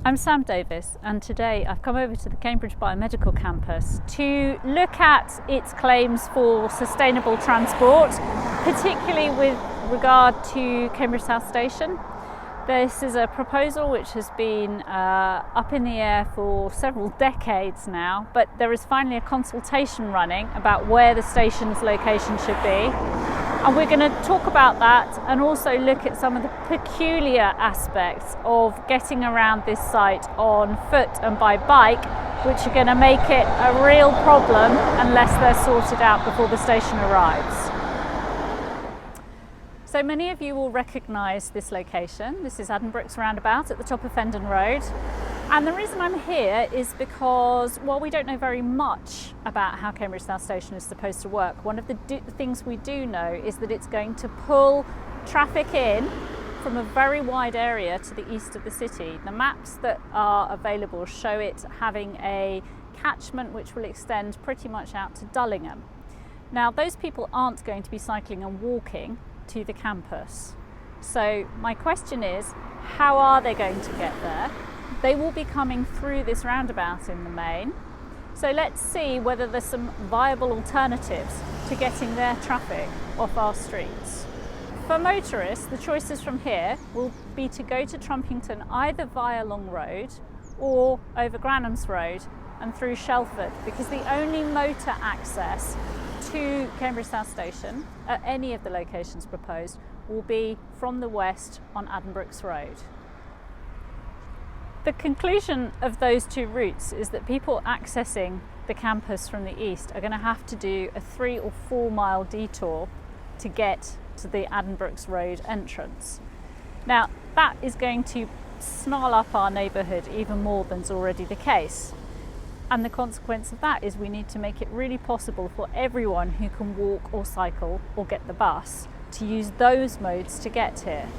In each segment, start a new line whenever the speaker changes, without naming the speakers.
I'm Sam Davies, and today I've come over to the Cambridge Biomedical Campus to look at its claims for sustainable transport, particularly with regard to Cambridge South Station. This is a proposal which has been up in the air for several decades now, but there is finally a consultation running about where the station's location should be. And we're going to talk about that and also look at some of the peculiar aspects of getting around this site on foot and by bike, which are going to make it a real problem unless they're sorted out before the station arrives. So many of you will recognise this location. This is Addenbrooke's roundabout at the top of Fendon Road. And the reason I'm here is because, while we don't know very much about how Cambridge South Station is supposed to work, one of the things we do know is that it's going to pull traffic in from a very wide area to the east of the city. The maps that are available show it having a catchment which will extend pretty much out to Dullingham. Now, those people aren't going to be cycling and walking to the campus. So my question is, how are they going to get there? They will be coming through this roundabout in the main. So let's see whether there's some viable alternatives to getting their traffic off our streets. For motorists, the choices from here will be to go to Trumpington either via Long Road or over Granham's Road and through Shelford, because the only motor access to Cambridge South Station at any of the locations proposed will be from the west on Addenbrooke's Road. The conclusion of those two routes is that people accessing the campus from the east are going to have to do a 3 or 4 mile detour to get to the Addenbrooke's Road entrance. Now, that is going to snarl up our neighbourhood even more than's already the case. And the consequence of that is we need to make it really possible for everyone who can walk or cycle or get the bus to use those modes to get here.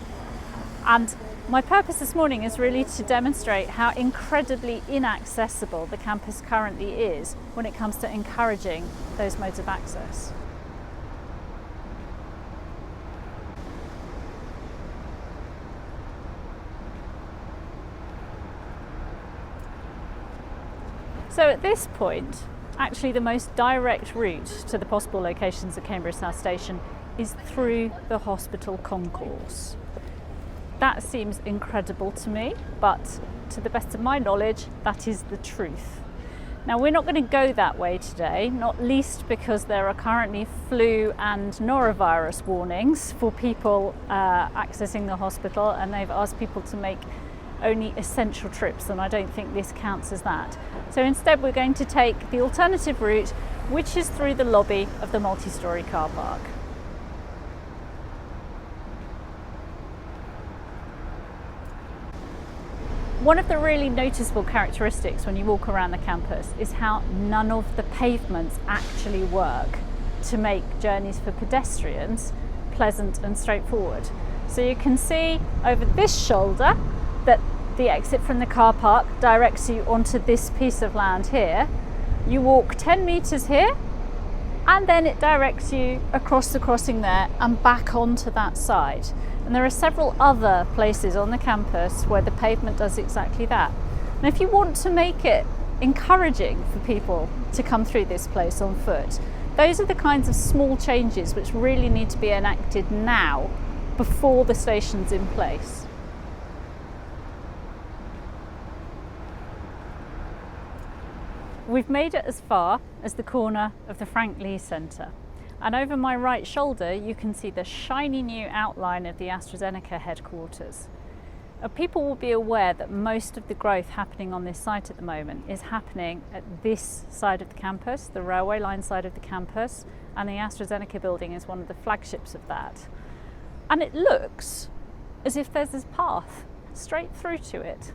And my purpose this morning is really to demonstrate how incredibly inaccessible the campus currently is when it comes to encouraging those modes of access. So at this point, actually the most direct route to the possible locations of Cambridge South Station is through the hospital concourse. That seems incredible to me, but to the best of my knowledge, that is the truth. Now, we're not going to go that way today, not least because there are currently flu and norovirus warnings for people accessing the hospital, and they've asked people to make only essential trips, and I don't think this counts as that. So instead, we're going to take the alternative route, which is through the lobby of the multi-storey car park. One of the really noticeable characteristics when you walk around the campus is how none of the pavements actually work to make journeys for pedestrians pleasant and straightforward. So you can see over this shoulder that the exit from the car park directs you onto this piece of land here. You walk 10 metres here, and then it directs you across the crossing there and back onto that side. And there are several other places on the campus where the pavement does exactly that. And if you want to make it encouraging for people to come through this place on foot, those are the kinds of small changes which really need to be enacted now before the station's in place. We've made it as far as the corner of the Frank Lee Centre. And over my right shoulder, you can see the shiny new outline of the AstraZeneca headquarters. People will be aware that most of the growth happening on this site at the moment is happening at this side of the campus, the railway line side of the campus, and the AstraZeneca building is one of the flagships of that. And it looks as if there's this path straight through to it.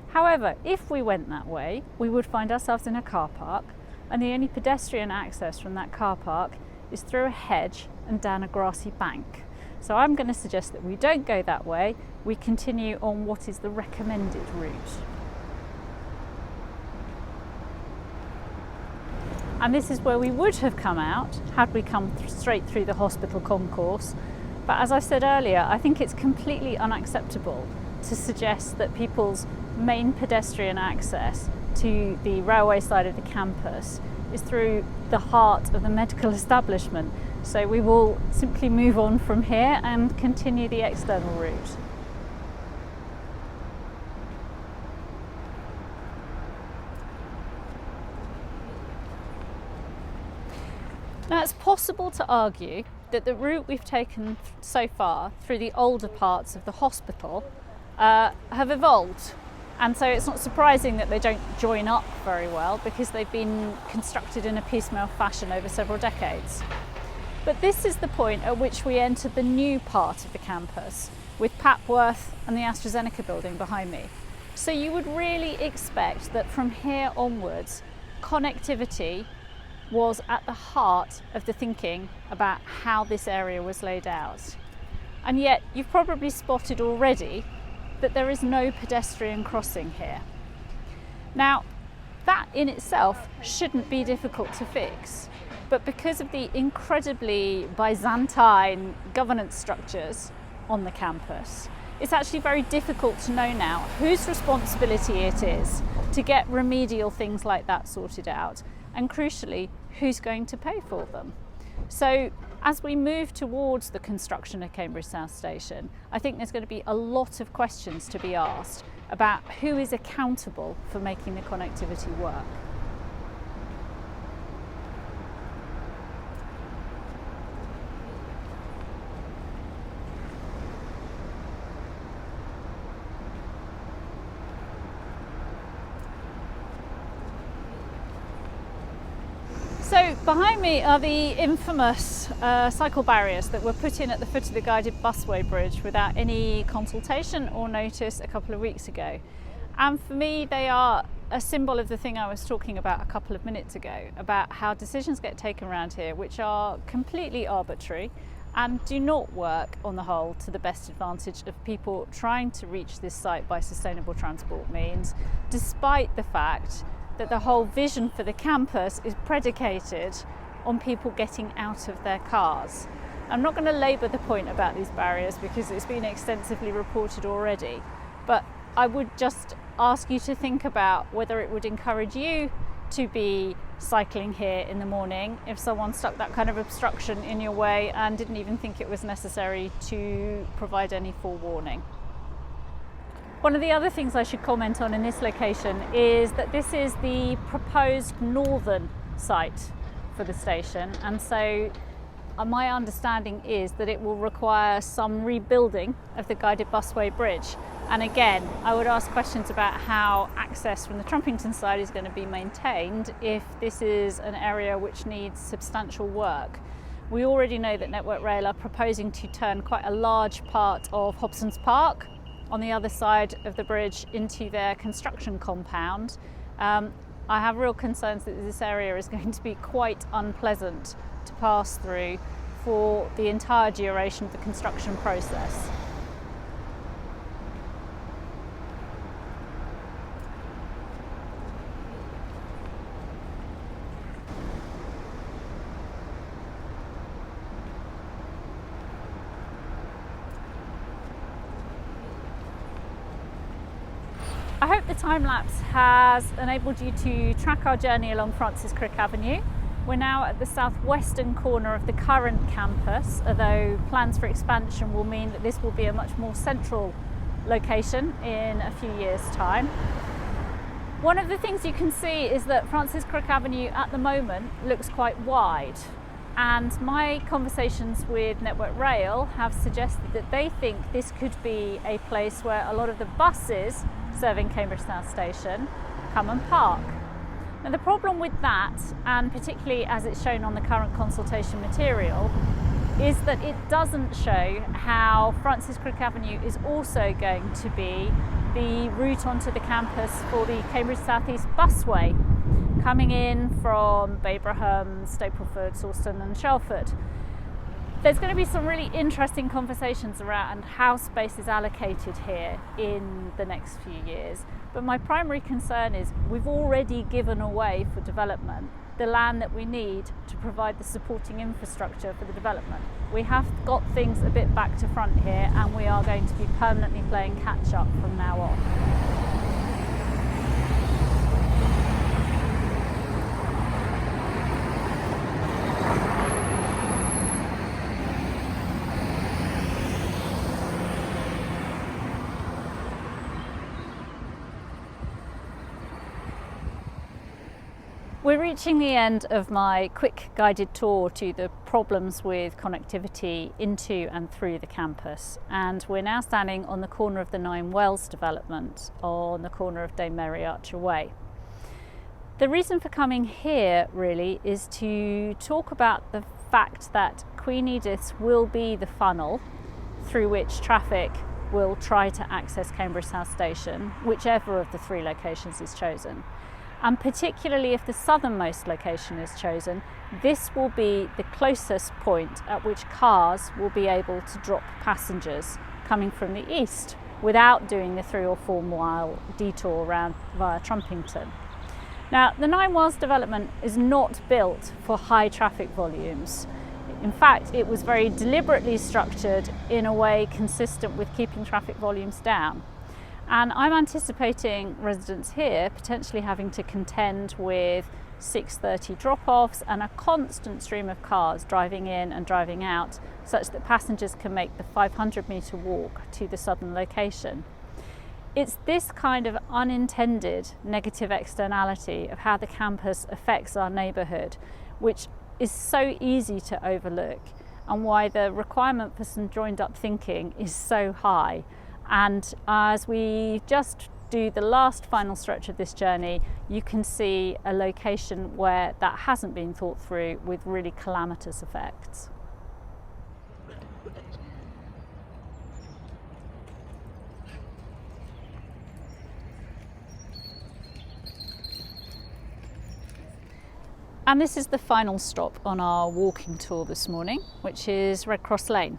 However, if we went that way, we would find ourselves in a car park, and the only pedestrian access from that car park is through a hedge and down a grassy bank. So I'm going to suggest that we don't go that way, we continue on what is the recommended route. And this is where we would have come out had we come straight through the hospital concourse. But as I said earlier, I think it's completely unacceptable to suggest that people's main pedestrian access to the railway side of the campus is through the heart of the medical establishment. So we will simply move on from here and continue the external route. Now, it's possible to argue that the route we've taken so far through the older parts of the hospital have evolved. And so it's not surprising that they don't join up very well, because they've been constructed in a piecemeal fashion over several decades. But this is the point at which we enter the new part of the campus, with Papworth and the AstraZeneca building behind me. So you would really expect that from here onwards, connectivity was at the heart of the thinking about how this area was laid out. And yet you've probably spotted already that there is no pedestrian crossing here. Now, that in itself shouldn't be difficult to fix, but because of the incredibly Byzantine governance structures on the campus, it's actually very difficult to know now whose responsibility it is to get remedial things like that sorted out, and crucially, who's going to pay for them. So as we move towards the construction of Cambridge South Station, I think there's going to be a lot of questions to be asked about who is accountable for making the connectivity work. So behind me are the infamous cycle barriers that were put in at the foot of the guided busway bridge without any consultation or notice a couple of weeks ago. And for me, they are a symbol of the thing I was talking about a couple of minutes ago, about how decisions get taken around here which are completely arbitrary and do not work on the whole to the best advantage of people trying to reach this site by sustainable transport means, despite the fact that the whole vision for the campus is predicated on people getting out of their cars. I'm not going to labour the point about these barriers because it's been extensively reported already, but I would just ask you to think about whether it would encourage you to be cycling here in the morning if someone stuck that kind of obstruction in your way and didn't even think it was necessary to provide any forewarning. One of the other things I should comment on in this location is that this is the proposed northern site for the station, and so my understanding is that it will require some rebuilding of the guided busway bridge. And again, I would ask questions about how access from the Trumpington side is going to be maintained if this is an area which needs substantial work. We already know that Network Rail are proposing to turn quite a large part of Hobson's Park on the other side of the bridge into their construction compound. I have real concerns that this area is going to be quite unpleasant to pass through for the entire duration of the construction process. I hope the time-lapse has enabled you to track our journey along Francis Crick Avenue. We're now at the southwestern corner of the current campus, although plans for expansion will mean that this will be a much more central location in a few years' time. One of the things you can see is that Francis Crick Avenue at the moment looks quite wide, and my conversations with Network Rail have suggested that they think this could be a place where a lot of the buses serving Cambridge South Station come and park. Now the problem with that, and particularly as it's shown on the current consultation material, is that it doesn't show how Francis Crick Avenue is also going to be the route onto the campus for the Cambridge South East busway, coming in from Babraham, Stapleford, Sawston and Shelford. There's going to be some really interesting conversations around how space is allocated here in the next few years. But my primary concern is we've already given away for development the land that we need to provide the supporting infrastructure for the development. We have got things a bit back to front here, and we are going to be permanently playing catch up from now on. We're reaching the end of my quick guided tour to the problems with connectivity into and through the campus, and we're now standing on the corner of the 9 Wells development on the corner of Dame Mary Archer Way. The reason for coming here really is to talk about the fact that Queen Edith will be the funnel through which traffic will try to access Cambridge South Station, whichever of the 3 locations is chosen. And particularly if the southernmost location is chosen, this will be the closest point at which cars will be able to drop passengers coming from the east without doing the 3 or 4 mile detour around via Trumpington. Now, the 9 Wells development is not built for high traffic volumes. In fact, it was very deliberately structured in a way consistent with keeping traffic volumes down. And I'm anticipating residents here potentially having to contend with 6:30 drop-offs and a constant stream of cars driving in and driving out, such that passengers can make the 500-metre walk to the southern location. It's this kind of unintended negative externality of how the campus affects our neighbourhood, which is so easy to overlook, and why the requirement for some joined-up thinking is so high. And as we just do the last final stretch of this journey, you can see a location where that hasn't been thought through with really calamitous effects. And this is the final stop on our walking tour this morning, which is Red Cross Lane.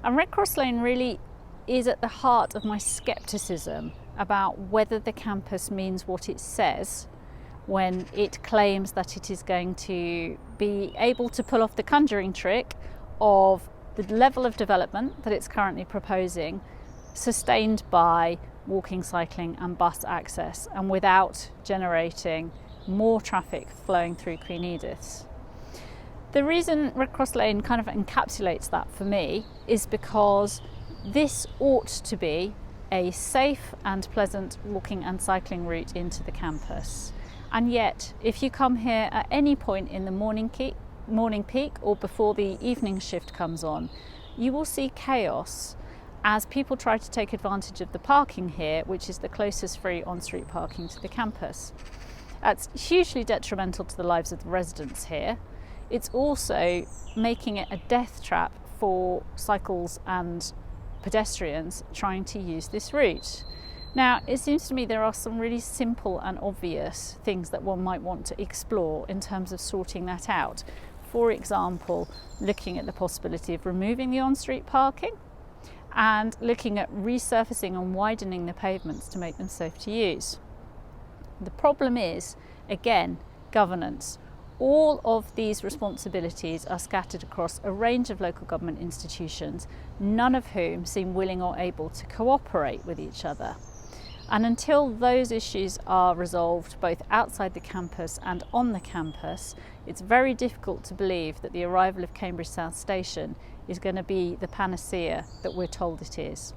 And Red Cross Lane really is at the heart of my scepticism about whether the campus means what it says when it claims that it is going to be able to pull off the conjuring trick of the level of development that it's currently proposing, sustained by walking, cycling and bus access, and without generating more traffic flowing through Queen Edith. The reason Red Cross Lane kind of encapsulates that for me is because this ought to be a safe and pleasant walking and cycling route into the campus. And yet, if you come here at any point in the morning peak or before the evening shift comes on, you will see chaos as people try to take advantage of the parking here, which is the closest free on-street parking to the campus. That's hugely detrimental to the lives of the residents here. It's also making it a death trap for cycles and pedestrians trying to use this route. Now, it seems to me there are some really simple and obvious things that one might want to explore in terms of sorting that out. For example, looking at the possibility of removing the on-street parking and looking at resurfacing and widening the pavements to make them safe to use. The problem is, again, governance. All of these responsibilities are scattered across a range of local government institutions, none of whom seem willing or able to cooperate with each other. And until those issues are resolved both outside the campus and on the campus, it's very difficult to believe that the arrival of Cambridge South Station is going to be the panacea that we're told it is.